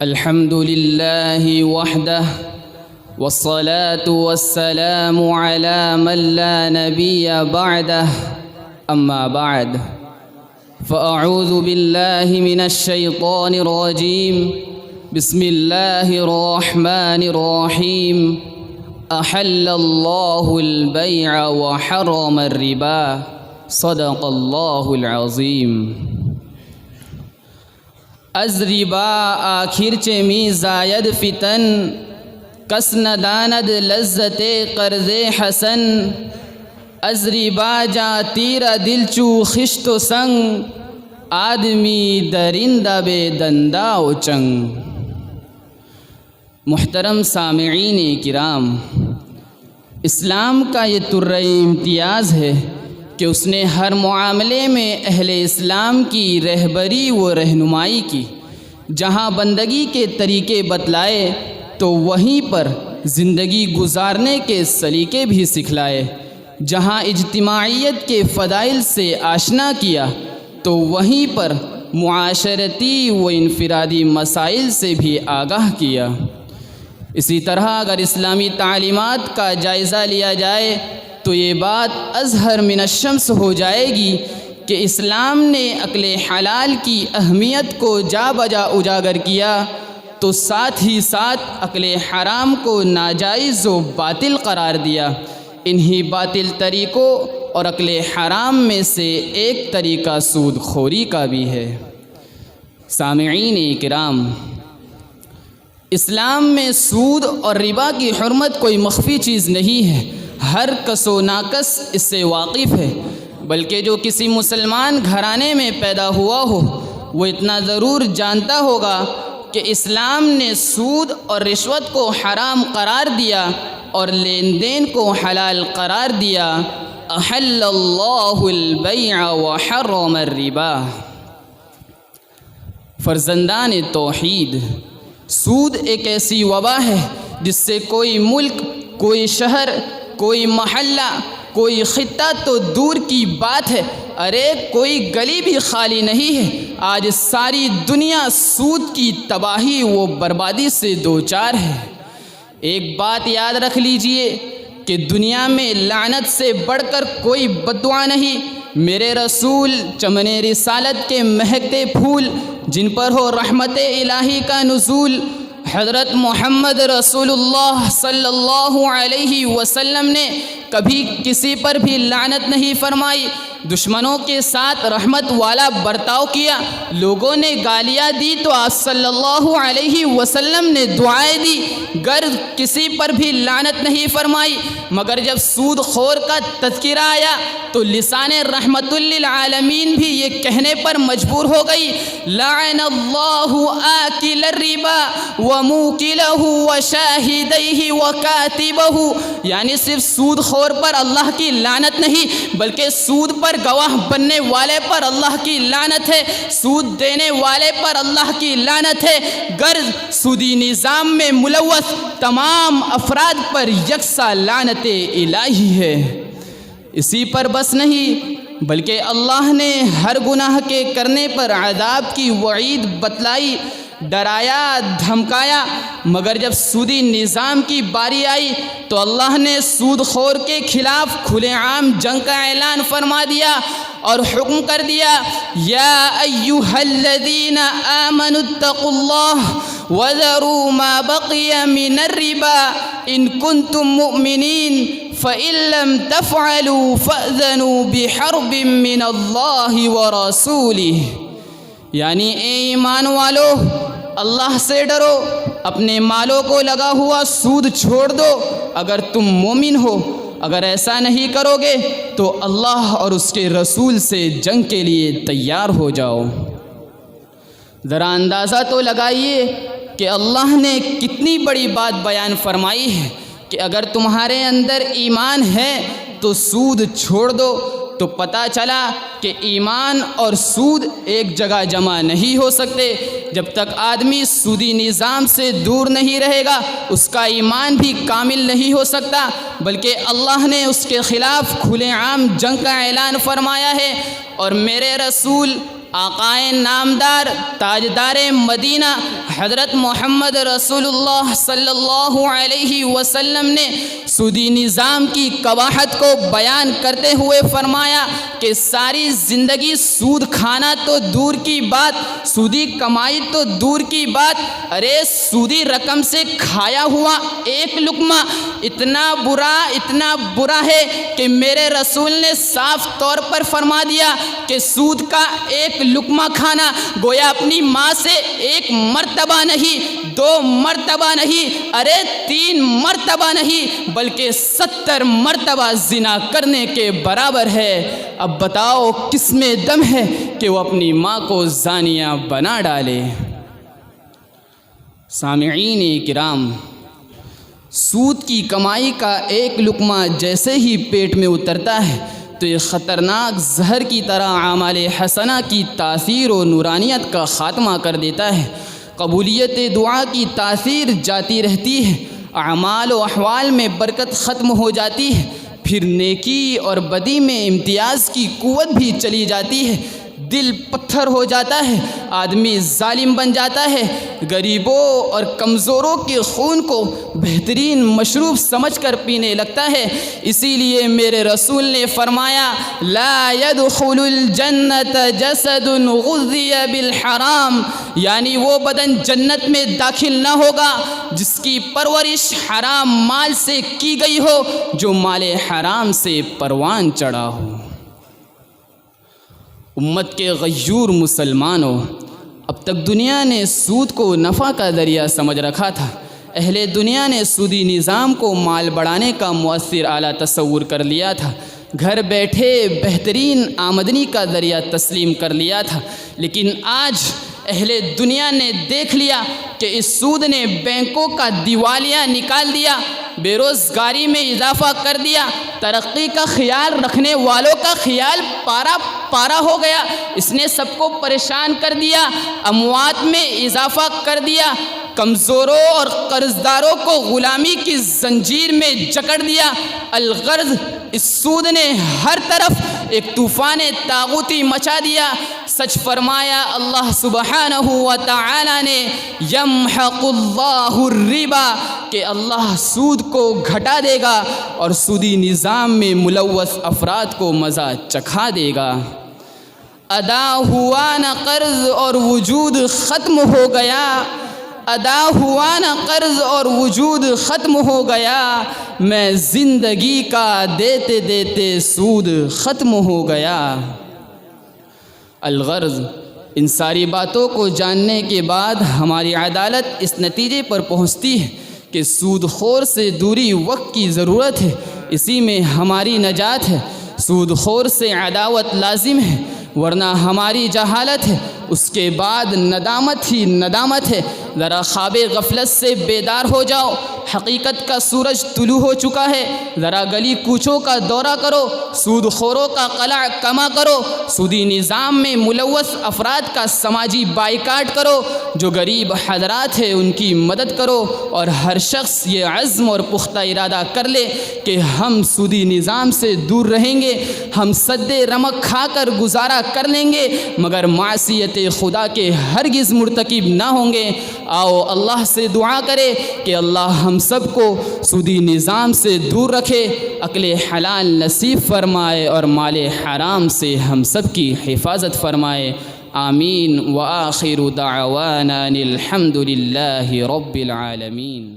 الحمد لله وحده والصلاة والسلام على من لا نبي بعده أما بعد فأعوذ بالله من الشيطان الرجيم بسم الله الرحمن الرحيم أحل الله البيع وحرم الربا صدق الله العظيم. از ربا آخر چه می زاید فتن، کس نداند لذت قرض حسن. از ربا جا تیرا دل چو خشت و سنگ، آدمی درندہ بے دندہ و چنگ. محترم سامعین کرام، اسلام کا یہ طرۂ امتیاز ہے کہ اس نے ہر معاملے میں اہل اسلام کی رہبری و رہنمائی کی. جہاں بندگی کے طریقے بتلائے تو وہیں پر زندگی گزارنے کے سلیقے بھی سکھلائے. جہاں اجتماعیت کے فضائل سے آشنا کیا تو وہیں پر معاشرتی و انفرادی مسائل سے بھی آگاہ کیا. اسی طرح اگر اسلامی تعلیمات کا جائزہ لیا جائے تو یہ بات اظہر من الشمس ہو جائے گی کہ اسلام نے عقل حلال کی اہمیت کو جا بجا اجاگر کیا تو ساتھ ہی ساتھ عقل حرام کو ناجائز و باطل قرار دیا. انہی باطل طریقوں اور عقل حرام میں سے ایک طریقہ سود خوری کا بھی ہے. سامعین کرام، اسلام میں سود اور ربا کی حرمت کوئی مخفی چیز نہیں ہے. ہر کس و ناکس اس سے واقف ہے، بلکہ جو کسی مسلمان گھرانے میں پیدا ہوا ہو وہ اتنا ضرور جانتا ہوگا کہ اسلام نے سود اور رشوت کو حرام قرار دیا اور لین دین کو حلال قرار دیا. احل اللہ البیع وحرم الربا. فرزندان توحید، سود ایک ایسی وبا ہے جس سے کوئی ملک، کوئی شہر، کوئی محلہ، کوئی خطہ تو دور کی بات ہے، ارے کوئی گلی بھی خالی نہیں ہے. آج ساری دنیا سود کی تباہی و بربادی سے دوچار ہے. ایک بات یاد رکھ لیجئے کہ دنیا میں لعنت سے بڑھ کر کوئی بددعا نہیں. میرے رسول چمن رسالت کے مہکتے پھول جن پر ہو رحمت الہی کا نزول، حضرت محمد رسول اللہ صلی اللہ علیہ وسلم نے کبھی کسی پر بھی لعنت نہیں فرمائی. دشمنوں کے ساتھ رحمت والا برتاؤ کیا. لوگوں نے گالیاں دی تو آپ صلی اللہ علیہ وسلم نے دعائیں دی. گر کسی پر بھی لعنت نہیں فرمائی. مگر جب سود خور کا تذکرہ آیا تو لسان رحمت للعالمین بھی یہ کہنے پر مجبور ہو گئی، لعن اللہ آکل الربا وموکلہ وشاہدیہ وکاتبہ. یعنی صرف سود خور پر اللہ کی لعنت نہیں بلکہ سود پر گواہ بننے والے پر اللہ کی لعنت ہے، سود دینے والے پر اللہ کی لعنت ہے. غرض سودی نظام میں ملوث تمام افراد پر یکساں لعنت الہی ہے. اسی پر بس نہیں بلکہ اللہ نے ہر گناہ کے کرنے پر عذاب کی وعید بتلائی، ڈرایا، دھمکایا. مگر جب سودی نظام کی باری آئی تو اللہ نے سود خور کے خلاف کھلے عام جنگ کا اعلان فرما دیا اور حکم کر دیا، یا ایھا الذین آمنوا اتقوا اللہ وذروا ما بقی من الربا ان کنتم مؤمنین فإن لم تفعلوا فأذنوا بحرب من اللہ ورسولہ. یعنی اے ایمان والو، اللہ سے ڈرو، اپنے مالوں کو لگا ہوا سود چھوڑ دو اگر تم مومن ہو. اگر ایسا نہیں کرو گے تو اللہ اور اس کے رسول سے جنگ کے لیے تیار ہو جاؤ. ذرا اندازہ تو لگائیے کہ اللہ نے کتنی بڑی بات بیان فرمائی ہے کہ اگر تمہارے اندر ایمان ہے تو سود چھوڑ دو. تو پتہ چلا کہ ایمان اور سود ایک جگہ جمع نہیں ہو سکتے. جب تک آدمی سودی نظام سے دور نہیں رہے گا اس کا ایمان بھی کامل نہیں ہو سکتا، بلکہ اللہ نے اس کے خلاف کھلے عام جنگ کا اعلان فرمایا ہے. اور میرے رسول آقائے نامدار تاجدار مدینہ حضرت محمد رسول اللہ صلی اللہ علیہ وسلم نے سودی نظام کی قباحت کو بیان کرتے ہوئے فرمایا کہ ساری زندگی سود کھانا تو دور کی بات، سودی کمائی تو دور کی بات، ارے سودی رقم سے کھایا ہوا ایک لقمہ اتنا برا ہے کہ میرے رسول نے صاف طور پر فرما دیا کہ سود کا ایک لقمہ کھانا گویا اپنی ماں سے ایک مرتبہ نہیں، 2 مرتبہ نہیں، ارے 3 مرتبہ نہیں بلکہ 70 مرتبہ زنا کرنے کے برابر ہے۔ اب بتاؤ کس میں دم ہے کہ وہ اپنی ماں کو زانیہ بنا ڈالے۔ سامعین کرام، سود کی کمائی کا ایک لقمہ جیسے ہی پیٹ میں اترتا ہے تو یہ خطرناک زہر کی طرح اعمال حسنہ کی تاثیر و نورانیت کا خاتمہ کر دیتا ہے۔ قبولیت دعا کی تاثیر جاتی رہتی ہے، اعمال و احوال میں برکت ختم ہو جاتی ہے، پھر نیکی اور بدی میں امتیاز کی قوت بھی چلی جاتی ہے، دل پتھر ہو جاتا ہے، آدمی ظالم بن جاتا ہے، غریبوں اور کمزوروں کے خون کو بہترین مشروب سمجھ کر پینے لگتا ہے۔ اسی لیے میرے رسول نے فرمایا لا يدخل الجنت جسد غذی بالحرام، یعنی وہ بدن جنت میں داخل نہ ہوگا جس کی پرورش حرام مال سے کی گئی ہو، جو مال حرام سے پروان چڑھا ہو۔ امت کے غیور مسلمانوں، اب تک دنیا نے سود کو نفع کا ذریعہ سمجھ رکھا تھا، اہل دنیا نے سودی نظام کو مال بڑھانے کا مؤثر آلہ تصور کر لیا تھا، گھر بیٹھے بہترین آمدنی کا ذریعہ تسلیم کر لیا تھا، لیکن آج اہل دنیا نے دیکھ لیا کہ اس سود نے بینکوں کا دیوالیہ نکال دیا، بے روزگاری میں اضافہ کر دیا، ترقی کا خیال رکھنے والوں کا خیال پارا ہو گیا، اس نے سب کو پریشان کر دیا، اموات میں اضافہ کر دیا، کمزوروں اور قرضداروں کو غلامی کی زنجیر میں جکڑ دیا۔ الغرض اس سود نے ہر طرف ایک طوفان طاغوتی مچا دیا۔ سچ فرمایا اللہ سبحانہ و تعالی نے یمحق اللہ الربا، کہ اللہ سود کو گھٹا دے گا اور سودی نظام میں ملوث افراد کو مزہ چکھا دے گا۔ ادا ہوا نہ قرض اور وجود ختم ہو گیا، ادا ہوا نہ قرض اور وجود ختم ہو گیا، میں زندگی کا دیتے دیتے سود ختم ہو گیا۔ الغرض ان ساری باتوں کو جاننے کے بعد ہماری عدالت اس نتیجے پر پہنچتی ہے کہ سود خور سے دوری وقت کی ضرورت ہے، اسی میں ہماری نجات ہے۔ سود خور سے عداوت لازم ہے، ورنہ ہماری جہالت ہے، اس کے بعد ندامت ہی ندامت ہے۔ ذرا خواب غفلت سے بیدار ہو جاؤ، حقیقت کا سورج طلوع ہو چکا ہے، ذرا گلی کوچوں کا دورہ کرو، سود خوروں کا قلع کما کرو، سودی نظام میں ملوث افراد کا سماجی بائیکاٹ کرو، جو غریب حضرات ہیں ان کی مدد کرو، اور ہر شخص یہ عزم اور پختہ ارادہ کر لے کہ ہم سودی نظام سے دور رہیں گے، ہم سد رمق کھا کر گزارا کر لیں گے مگر معصیت خدا کے ہرگز مرتکب نہ ہوں گے۔ آؤ اللہ سے دعا کرے کہ اللہ ہم سب کو سودی نظام سے دور رکھے، عقل حلال نصیب فرمائے اور مال حرام سے ہم سب کی حفاظت فرمائے۔ آمین۔ وآخر دعوانا الحمد للہ رب العالمین۔